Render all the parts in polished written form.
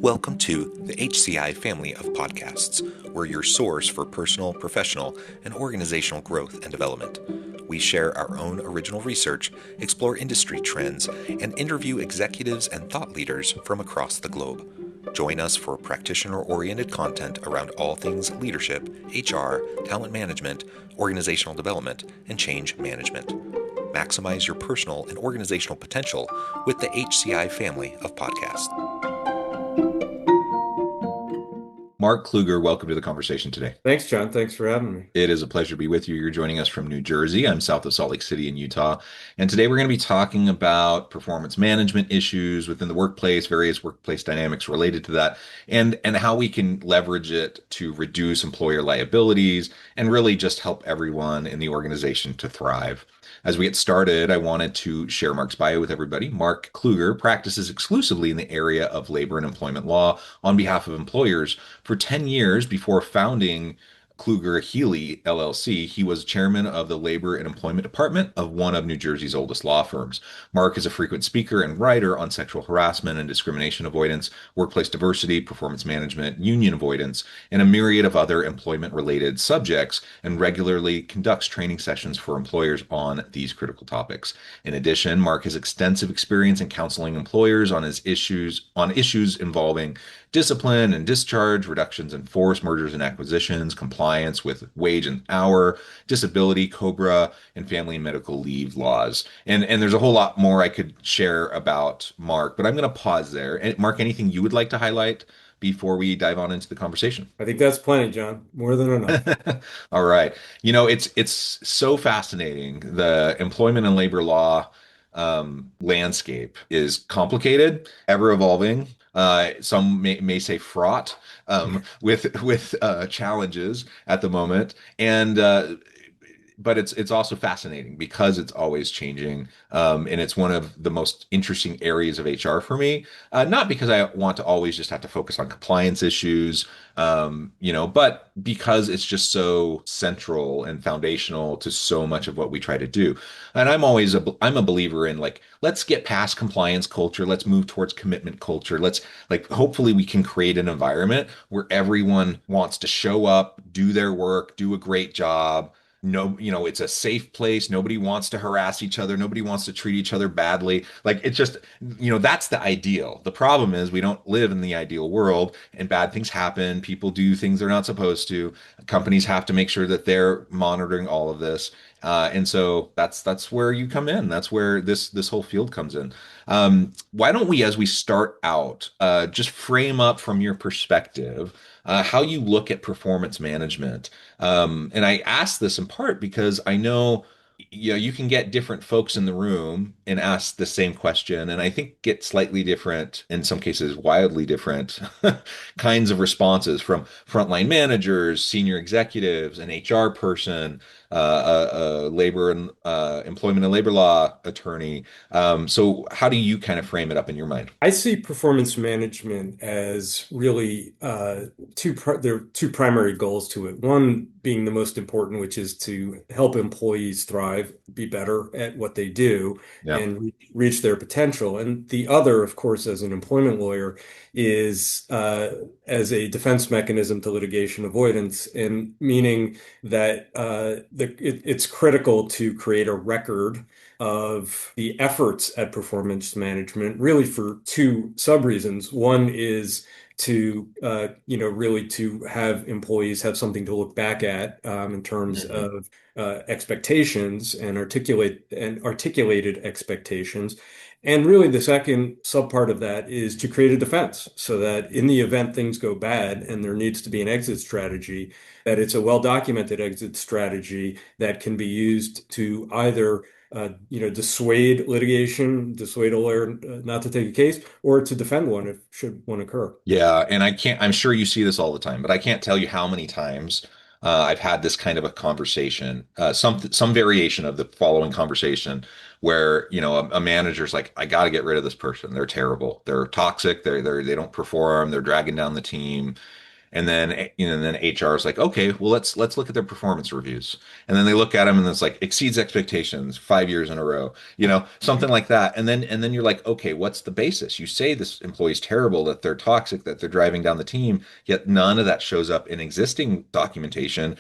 Welcome to the HCI family of podcasts. We're your source for personal, professional, and organizational growth and development. We share our own original research, explore industry trends, and interview executives and thought leaders from across the globe. Join us for practitioner-oriented content around all things leadership, HR, talent management, organizational development, and change management. Maximize your personal and organizational potential with the HCI family of podcasts. Mark Kluger, welcome to the conversation today. Thanks, John. Thanks for having me. It is a pleasure to be with you. You're joining us from New Jersey. I'm south of Salt Lake City in Utah. And today we're going to be talking about performance management issues within the workplace, various workplace dynamics related to that, and how we can leverage it to reduce employer liabilities and really just help everyone in the organization to thrive. As we get started, I wanted to share Mark's bio with everybody. Mark Kluger practices exclusively in the area of labor and employment law on behalf of employers. For 10 years before founding Kluger Healey, LLC, he was chairman of the Labor and Employment Department of one of New Jersey's oldest law firms. Mark is a frequent speaker and writer on sexual harassment and discrimination avoidance, workplace diversity, performance management, union avoidance, and a myriad of other employment-related subjects, and regularly conducts training sessions for employers on these critical topics. In addition, Mark has extensive experience in counseling employers on issues involving discipline and discharge, reductions in force, mergers and acquisitions, compliance with wage and hour, disability, COBRA, and family and medical leave laws. And there's a whole lot more I could share about Mark, but I'm going to pause there. And Mark, anything you would like to highlight before we dive on into the conversation? I think that's plenty, John. More than enough. All right. It's so fascinating. The employment and labor law landscape is complicated, ever evolving. Some may say fraught with challenges at the moment, and but it's also fascinating because it's always changing, and it's one of the most interesting areas of HR for me. Not because I want to always just have to focus on compliance issues, but because it's just so central and foundational to so much of what we try to do. And I'm a believer in, like, let's get past compliance culture. Let's move towards commitment culture. Hopefully we can create an environment where everyone wants to show up, do their work, do a great job. No, it's a safe place. Nobody wants to harass each other. Nobody wants to treat each other badly. Like, it's just, that's the ideal. The problem is we don't live in the ideal world, and bad things happen. People do things they're not supposed to. Companies have to make sure that they're monitoring all of this. And so that's where you come in. That's where this whole field comes in. Why don't we, as we start out, just frame up from your perspective how you look at performance management. And I ask this in part because I know you can get different folks in the room and ask the same question, and I think get slightly different, in some cases wildly different kinds of responses from frontline managers, senior executives, an HR person, a labor and employment and labor law attorney. So how do you kind of frame it up in your mind? I see performance management as really there are two primary goals to it. One being the most important, which is to help employees thrive, be better at what they do, Yeah. and reach their potential. And the other, of course, as an employment lawyer, is as a defense mechanism to litigation avoidance, and meaning that it's critical to create a record of the efforts at performance management, really for two sub reasons. One is to really to have employees have something to look back at in terms of expectations and articulated expectations. And really, the second subpart of that is to create a defense so that in the event things go bad and there needs to be an exit strategy, that it's a well-documented exit strategy that can be used to either dissuade litigation, dissuade a lawyer not to take a case, or to defend one if should one occur. Yeah, and I'm sure you see this all the time, but I can't tell you how many times I've had this kind of a conversation, some variation of the following conversation, where a manager's like, I got to get rid of this person. They're terrible. They're toxic. They don't perform. They're dragging down the team. And then, then HR is like, okay, well, let's look at their performance reviews. And then they look at them and it's like exceeds expectations 5 years in a row, something like that. And then you're like, okay, what's the basis? You say this employee's terrible, that they're toxic, that they're driving down the team, yet none of that shows up in existing documentation,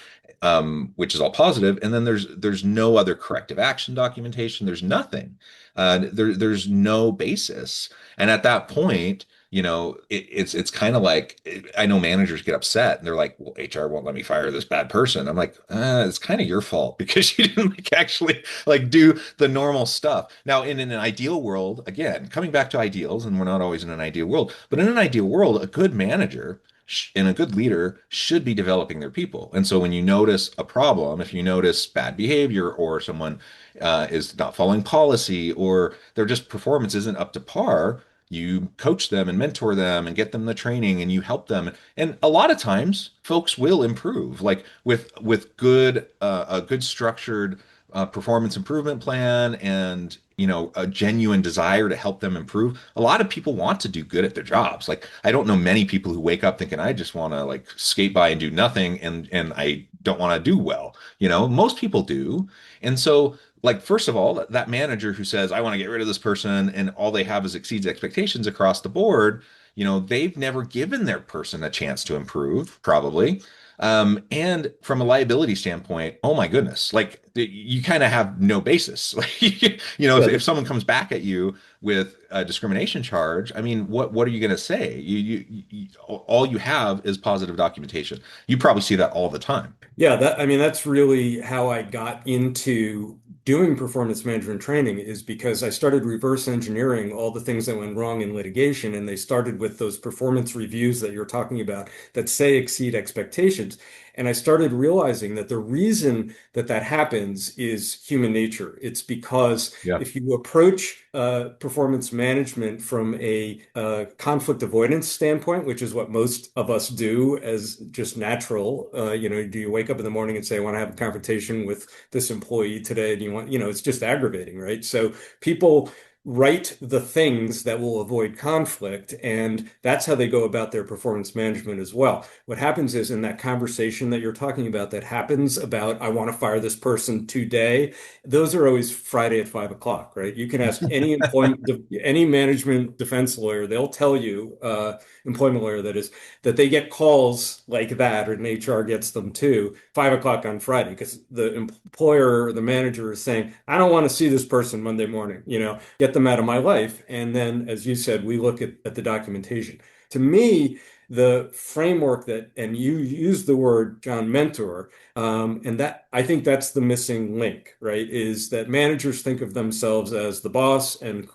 which is all positive. And then there's no other corrective action documentation. There's nothing. There's no basis. And at that point, it's kind of like I know managers get upset and they're like, well, HR won't let me fire this bad person. I'm like, it's kind of your fault because you didn't actually do the normal stuff. Now, in an ideal world, again, coming back to ideals, and we're not always in an ideal world, but in an ideal world, a good manager and a good leader should be developing their people. And so when you notice a problem, if you notice bad behavior or someone is not following policy or their just performance isn't up to par, you coach them and mentor them and get them the training and you help them. And a lot of times folks will improve, like with good a good structured performance improvement plan and a genuine desire to help them improve. A lot of people want to do good at their jobs. Like I don't know many people who wake up thinking I just want to skate by and do nothing and I don't want to do well. Most people do. And so first of all, that manager who says, I want to get rid of this person, and all they have is exceeds expectations across the board, they've never given their person a chance to improve, probably. And from a liability standpoint, oh my goodness, you kind of have no basis. If someone comes back at you with a discrimination charge, I mean, what are you going to say? All you have is positive documentation. You probably see that all the time. Yeah, I mean, that's really how I got into doing performance management training is because I started reverse engineering all the things that went wrong in litigation. And they started with those performance reviews that you're talking about that say exceed expectations. And I started realizing that the reason that that happens is human nature. It's because Yeah. if you approach performance management from a conflict avoidance standpoint, which is what most of us do as just natural, do you wake up in the morning and say, I want to have a confrontation with this employee today? Do you want, it's just aggravating, right? So people write the things that will avoid conflict, and that's how they go about their performance management as well. What happens is in that conversation that you're talking about that happens about, I want to fire this person today, those are always Friday at 5 o'clock, right? You can ask any any management defense lawyer, they'll tell you, employment lawyer that is, that they get calls like that, and HR gets them too, 5 o'clock on Friday, because the employer or the manager is saying, I don't want to see this person Monday morning, get them out of my life. And then, as you said, we look at the documentation. To me, the framework that, and you use the word, John, mentor, and that I think that's the missing link, right? Is that managers think of themselves as the boss, and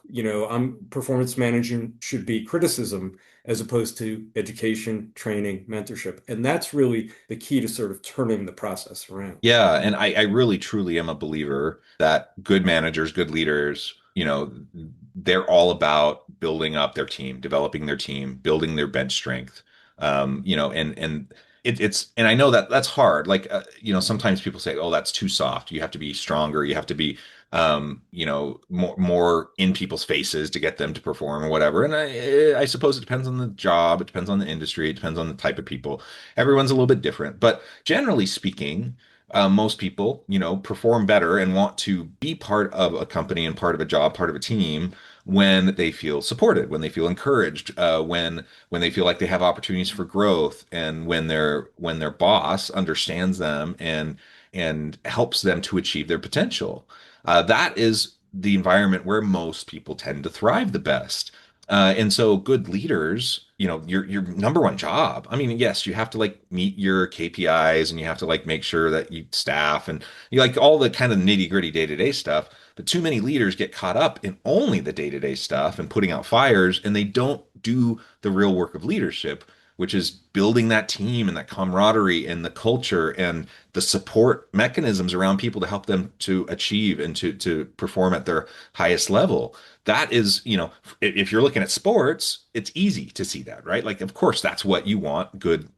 I'm performance managing should be criticism as opposed to education, training, mentorship. And that's really the key to sort of turning the process around. Yeah, and I really truly am a believer that good managers, good leaders, they're all about building up their team, developing their team, building their bench strength. And it's and I know that that's hard. Sometimes people say, "Oh, that's too soft. You have to be stronger. You have to be more in people's faces to get them to perform or whatever." And I suppose it depends on the job, it depends on the industry, it depends on the type of people. Everyone's a little bit different, but generally speaking, most people, perform better and want to be part of a company and part of a job, part of a team when they feel supported, when they feel encouraged, when they feel like they have opportunities for growth, and when their boss understands them and helps them to achieve their potential. That is the environment where most people tend to thrive the best. And so good leaders, your number one job. I mean, yes, you have to meet your KPIs and you have to make sure that you staff and you all the kind of nitty-gritty day-to-day stuff. But too many leaders get caught up in only the day-to-day stuff and putting out fires, and they don't do the real work of leadership, which is building that team and that camaraderie and the culture and the support mechanisms around people to help them to achieve and to perform at their highest level. That is, if you're looking at sports, it's easy to see that, right? Of course, that's what you want good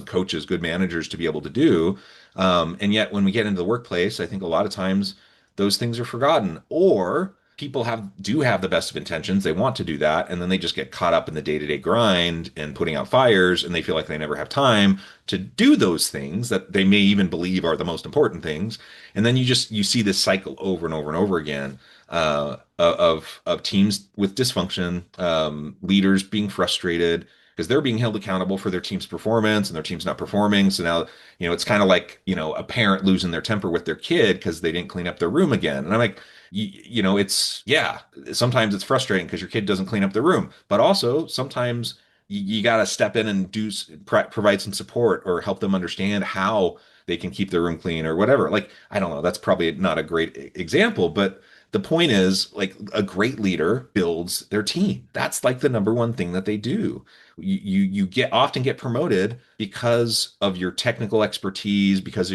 coaches, good managers to be able to do. And yet, when we get into the workplace, I think a lot of times those things are forgotten, or people do have the best of intentions. They want to do that, and then they just get caught up in the day-to-day grind and putting out fires, and they feel like they never have time to do those things that they may even believe are the most important things. And then you see this cycle over and over and over again, of teams with dysfunction, leaders being frustrated because they're being held accountable for their team's performance and their team's not performing. So now, it's kind of like, a parent losing their temper with their kid because they didn't clean up their room again. And I'm like, it's, yeah, sometimes it's frustrating because your kid doesn't clean up their room, but also sometimes you got to step in and provide some support or help them understand how they can keep their room clean or whatever. Like, I don't know, that's probably not a great example, but the point is, like, a great leader builds their team. That's like the number one thing that they do. You often get promoted because of your technical expertise, because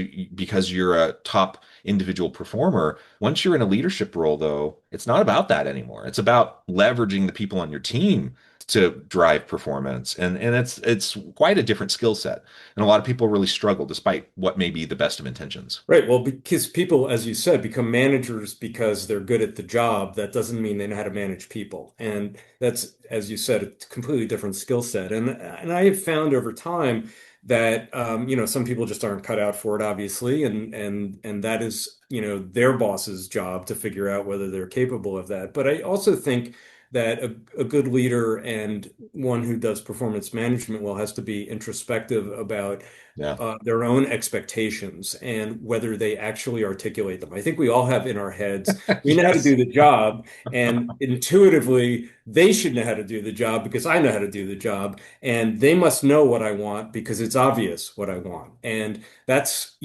you're a top individual performer. Once you're in a leadership role, though, it's not about that anymore. It's about leveraging the people on your team to drive performance. And it's quite a different skill set. And a lot of people really struggle despite what may be the best of intentions. Right. Well, because people, as you said, become managers because they're good at the job. That doesn't mean they know how to manage people. And that's, as you said, a completely different skill set. And I have found over time that some people just aren't cut out for it, obviously, and that is, their boss's job to figure out whether they're capable of that. But I also think that a good leader and one who does performance management well has to be introspective about Yeah. their own expectations and whether they actually articulate them. I think we all have in our heads, we know how to Yes. do the job, and intuitively, they should know how to do the job because I know how to do the job, and they must know what I want because it's obvious what I want. And that's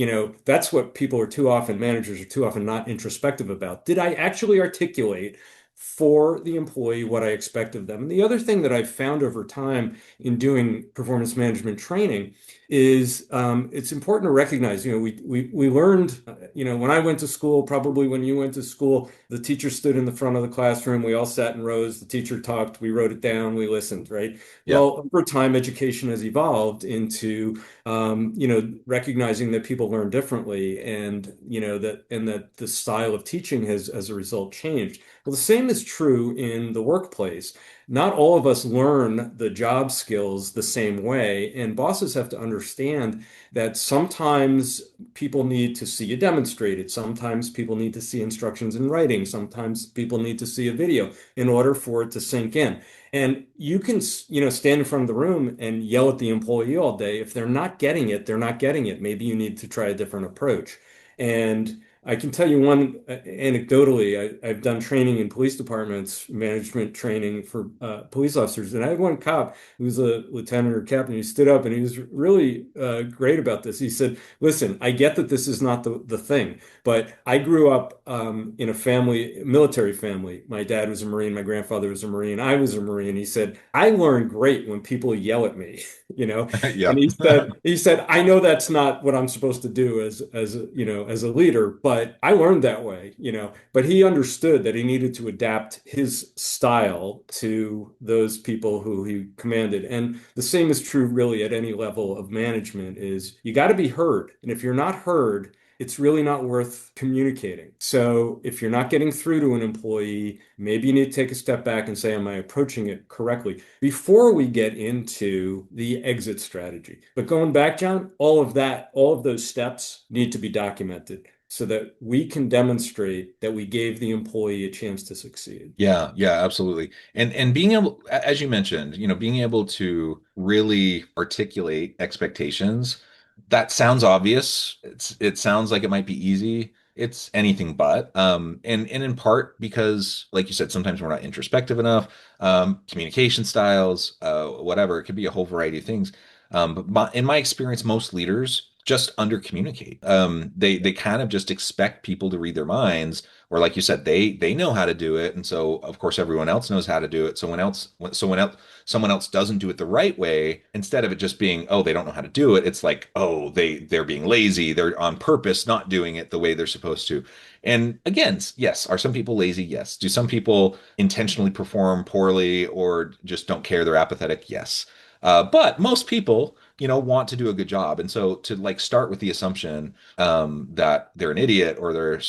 what people are too often, managers are too often not introspective about. Did I actually articulate for the employee what I expect of them? And the other thing that I've found over time in doing performance management training is it's important to recognize, we learned, when I went to school, probably when you went to school, the teacher stood in the front of the classroom, we all sat in rows, the teacher talked, we wrote it down, we listened, right? Yeah. Well, over time, education has evolved into, recognizing that people learn differently and, that the style of teaching has, as a result, changed. Well, the same is true in the workplace. Not all of us learn the job skills the same way, and bosses have to understand that sometimes people need to see it demonstrated. Sometimes people need to see instructions in writing. Sometimes people need to see a video in order for it to sink in. And you can, stand in front of the room and yell at the employee all day. If they're not getting it, they're not getting it. Maybe you need to try a different approach. And I can tell you one anecdotally. I've done training in police departments, management training for police officers, and I had one cop who was a lieutenant or captain. He stood up and he was really great about this. He said, "Listen, I get that this is not the thing, but I grew up in a family, military family. My dad was a Marine, my grandfather was a Marine, I was a Marine." He said, "I learn great when people yell at me." you know Yeah. and he said, "I know that's not what I'm supposed to do as a leader, but I learned that way." But he understood that he needed to adapt his style to those people who he commanded. And the same is true really at any level of management, is you got to be heard. And if you're not heard, it's really not worth communicating. So if you're not getting through to an employee, maybe you need to take a step back and say, am I approaching it correctly? Before we get into the exit strategy. But going back, John, all of those steps need to be documented so that we can demonstrate that we gave the employee a chance to succeed. Yeah, yeah, absolutely. And being able, as you mentioned, being able to really articulate expectations, that sounds obvious. It sounds like it might be easy. It's anything but. And in part because, like you said, sometimes we're not introspective enough. Communication styles, whatever. It could be a whole variety of things. But in my experience, most leaders just under communicate. They kind of just expect people to read their minds, or like you said, they know how to do it, and so of course everyone else knows how to do it. So when someone else doesn't do it the right way, instead of it just being, oh, they don't know how to do it, it's like, oh, they're being lazy, they're on purpose not doing it the way they're supposed to. And again, yes, are some people lazy? Yes. Do some people intentionally perform poorly or just don't care, they're apathetic? Yes. But most people want to do a good job. And so to like start with the assumption that they're an idiot or they're,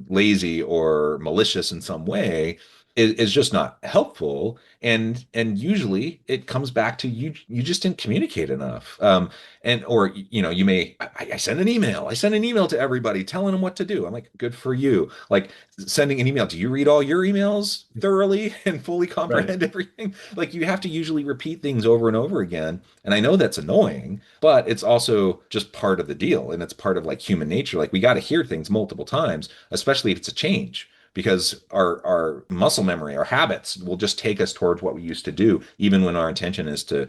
lazy or malicious in some way is just not helpful. And usually it comes back to you just didn't communicate enough. And or you may I send an email to everybody telling them what to do. I'm like, good for you. Like sending an email. Do you read all your emails thoroughly and fully Right. comprehend everything? Like you have to usually repeat things over and over again. And I know that's annoying, but it's also just part of the deal. And it's part of like human nature. Like we got to hear things multiple times, especially if it's a change. Because our muscle memory, our habits will just take us towards what we used to do, even when our intention is to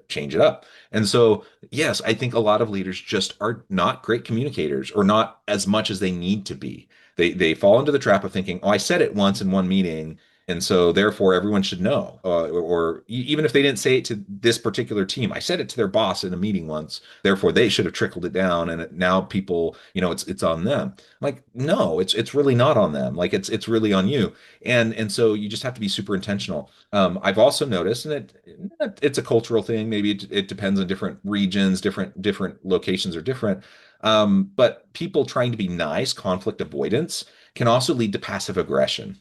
change it up. And so, yes, I think a lot of leaders just are not great communicators or not as much as they need to be. They fall into the trap of thinking, oh, I said it once in one meeting, and so therefore everyone should know. Or even if they didn't say it to this particular team, I said it to their boss in a meeting once, therefore they should have trickled it down, and now people, it's on them. I'm like, no, it's really not on them. Like it's really on you. And so you just have to be super intentional. I've also noticed, and it's a cultural thing. Maybe it depends on different regions, different locations are different. But people trying to be nice, conflict avoidance can also lead to passive aggression.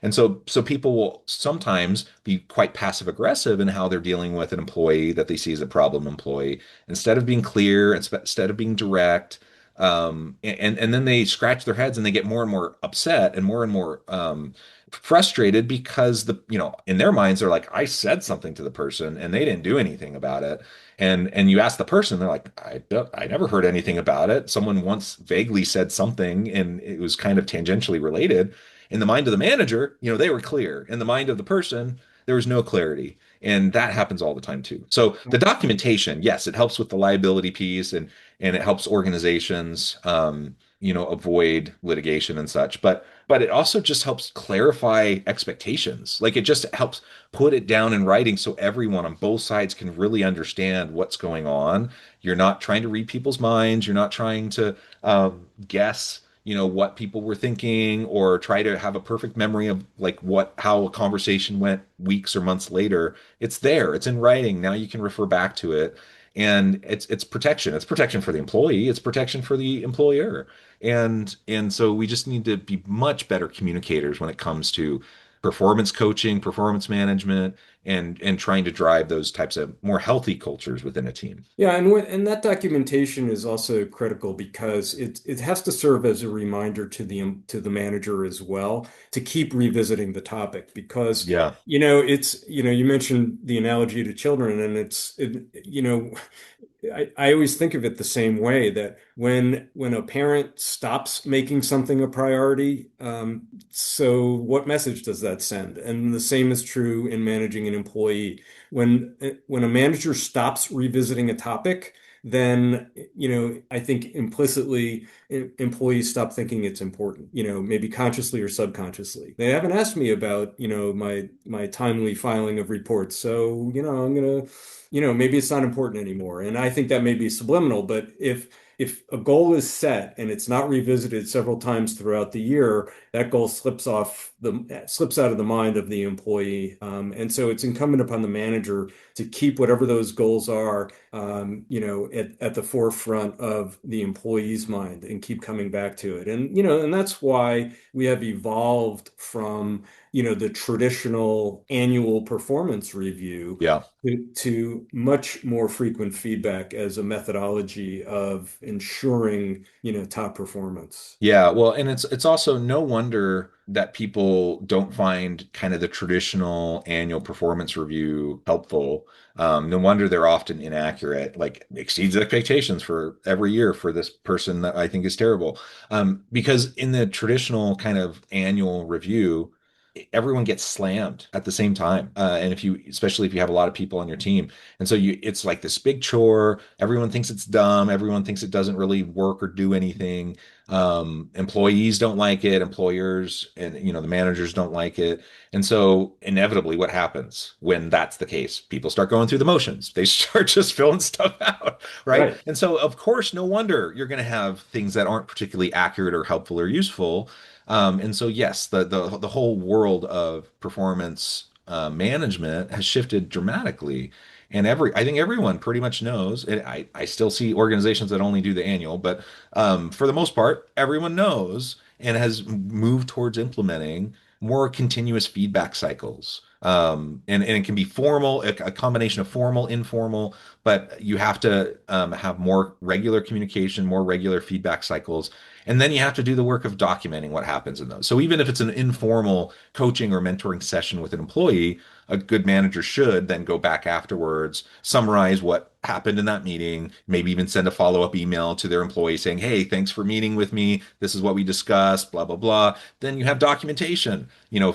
And so people will sometimes be quite passive aggressive in how they're dealing with an employee that they see as a problem employee instead of being clear, instead of being direct. And then they scratch their heads and they get more and more upset and more frustrated because in their minds they're like, I said something to the person and they didn't do anything about it. And you ask the person, they're like, I never heard anything about it. Someone once vaguely said something and it was kind of tangentially related. In the mind of the manager, they were clear. In the mind of the person, there was no clarity. And that happens all the time too. So the documentation, yes, it helps with the liability piece and it helps organizations avoid litigation and such. But it also just helps clarify expectations. Like it just helps put it down in writing so everyone on both sides can really understand what's going on. You're not trying to read people's minds. You're not trying to guess, what people were thinking or try to have a perfect memory of like how a conversation went weeks or months later. It's there. It's in writing. Now you can refer back to it. And it's protection. It's protection for the employee. It's protection for the employer. And so we just need to be much better communicators when it comes to performance coaching, performance management, and trying to drive those types of more healthy cultures within a team. Yeah, and that documentation is also critical because it has to serve as a reminder to the manager as well to keep revisiting the topic because Yeah. it's you mentioned the analogy to children and I always think of it the same way that when a parent stops making something a priority, so what message does that send? And the same is true in managing an employee. When a manager stops revisiting a topic, then I think implicitly employees stop thinking it's important, maybe consciously or subconsciously. They haven't asked me about, my timely filing of reports, so I'm gonna maybe it's not important anymore. And I think that may be subliminal, but if a goal is set and it's not revisited several times throughout the year, that goal slips out of the mind of the employee. And so it's incumbent upon the manager to keep whatever those goals are, at the forefront of the employee's mind and keep coming back to it. And that's why we have evolved from, the traditional annual performance review Yeah. to much more frequent feedback as a methodology of ensuring, top performance. Yeah, well, and it's also no wonder that people don't find kind of the traditional annual performance review helpful. No wonder they're often inaccurate, like exceeds expectations for every year for this person that I think is terrible. Because in the traditional kind of annual review, everyone gets slammed at the same time. And especially if you have a lot of people on your team, and so it's like this big chore. Everyone thinks it's dumb. Everyone thinks it doesn't really work or do anything. Employees don't like it. Employers and the managers don't like it. And so inevitably, what happens when that's the case? People start going through the motions. They start just filling stuff out, right? Right. And so, of course, no wonder you're going to have things that aren't particularly accurate or helpful or useful. And so, yes, the whole world of performance management has shifted dramatically. And I think everyone pretty much knows. I still see organizations that only do the annual, but for the most part, everyone knows and has moved towards implementing more continuous feedback cycles. And it can be formal, a combination of formal, informal, but you have to have more regular communication, more regular feedback cycles. And then you have to do the work of documenting what happens in those. So even if it's an informal coaching or mentoring session with an employee, a good manager should then go back afterwards, summarize what happened in that meeting, maybe even send a follow-up email to their employee saying, hey, thanks for meeting with me. This is what we discussed, blah, blah, blah. Then you have documentation,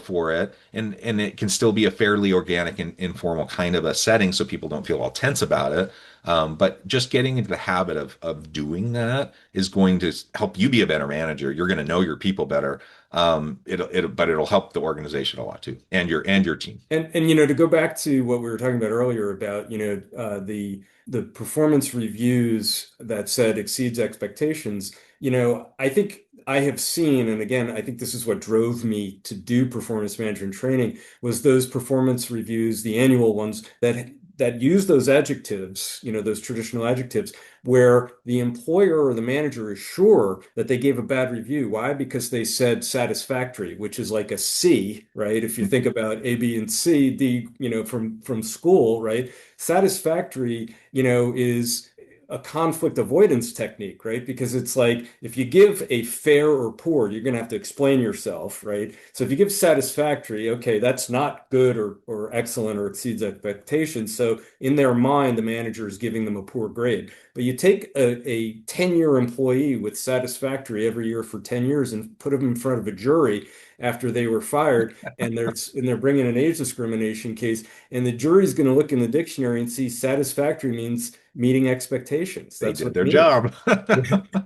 for it. And it can still be a fairly organic and informal kind of a setting so people don't feel all tense about it. But just getting into the habit of doing that is going to help you be a better manager. You're going to know your people better. It'll help the organization a lot too, and your team. And to go back to what we were talking about earlier about the performance reviews that said exceeds expectations, I think I have seen, and again, I think this is what drove me to do performance management training, was those performance reviews, the annual ones that use those adjectives, those traditional adjectives, where the employer or the manager is sure that they gave a bad review. Why? Because they said satisfactory, which is like a C, right? If you think about A, B, and C, D, from school, right? Satisfactory, is a conflict avoidance technique, right? Because it's like if you give a fair or poor, you're going to have to explain yourself, right? So if you give satisfactory, okay, that's not good or excellent or exceeds expectations. So in their mind, the manager is giving them a poor grade. But you take a 10-year employee with satisfactory every year for 10 years and put them in front of a jury after they were fired, and they're bringing an age discrimination case, and the jury's going to look in the dictionary and see satisfactory means meeting expectations. They That's did what it their means. job.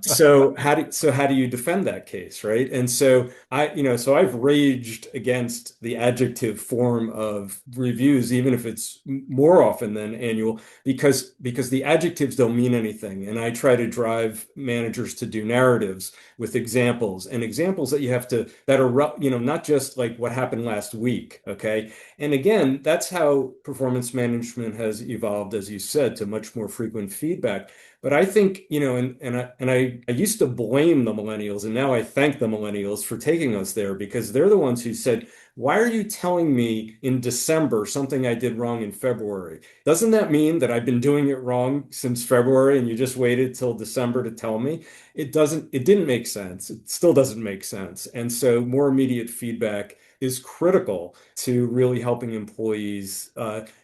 So how do you defend that case, right? And so I've raged against the adjective form of reviews, even if it's more often than annual, because the adjectives don't mean anything. And I try to drive managers to do narratives with examples that are, not just like what happened last week. Okay. And again, that's how performance management has evolved, as you said, to much more frequent feedback. But I think, I used to blame the millennials, and now I thank the millennials for taking us there, because they're the ones who said, why are you telling me in December something I did wrong in February? Doesn't that mean that I've been doing it wrong since February and you just waited till December to tell me? It didn't make sense. It still doesn't make sense. And so more immediate feedback is critical to really helping employees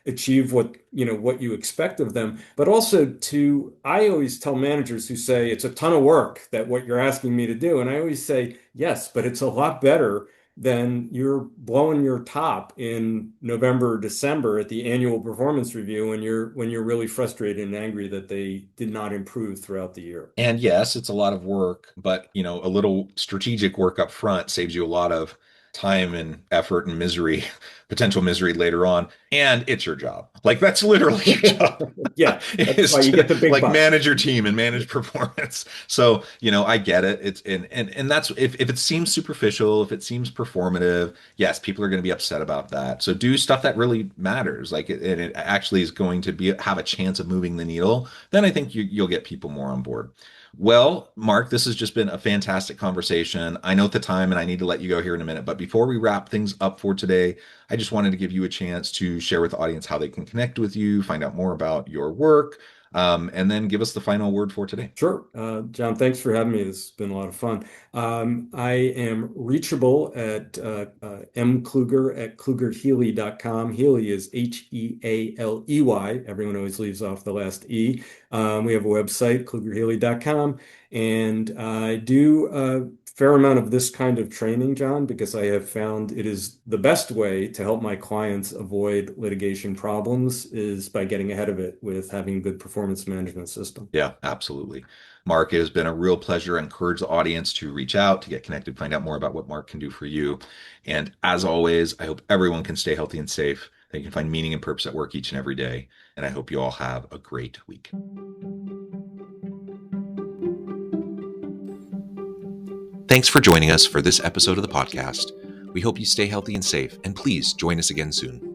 achieve what you expect of them. But also I always tell managers who say it's a ton of work that what you're asking me to do, and I always say yes, but it's a lot better than you're blowing your top in November or December at the annual performance review when you're really frustrated and angry that they did not improve throughout the year. And yes, it's a lot of work, but a little strategic work up front saves you a lot of time and effort and misery, potential misery later on. And it's your job. Like that's literally your job. Yeah, that's Is why you to get the big like bucks. manage your team and manage performance. So, I get it. It's and that's if it seems superficial, if it seems performative, yes, people are going to be upset about that. So do stuff that really matters. Like it actually is going to have a chance of moving the needle. Then I think you'll get people more on board. Well, Mark, this has just been a fantastic conversation. I know the time and I need to let you go here in a minute, but before we wrap things up for today, I just wanted to give you a chance to share with the audience how they can connect with you, find out more about your work, and then give us the final word for today. Sure. John, thanks for having me. This has been a lot of fun. I am reachable at mkluger at klugerhealey.com. Healey is Healey. Everyone always leaves off the last E. We have a website, klugerhealey.com, and I do a fair amount of this kind of training, John, because I have found it is the best way to help my clients avoid litigation problems is by getting ahead of it with having a good performance management system. Yeah, absolutely. Mark, it has been a real pleasure. I encourage the audience to reach out, to get connected, find out more about what Mark can do for you. And as always, I hope everyone can stay healthy and safe. They can find meaning and purpose at work each and every day. And I hope you all have a great week. Thanks for joining us for this episode of the podcast. We hope you stay healthy and safe, and please join us again soon.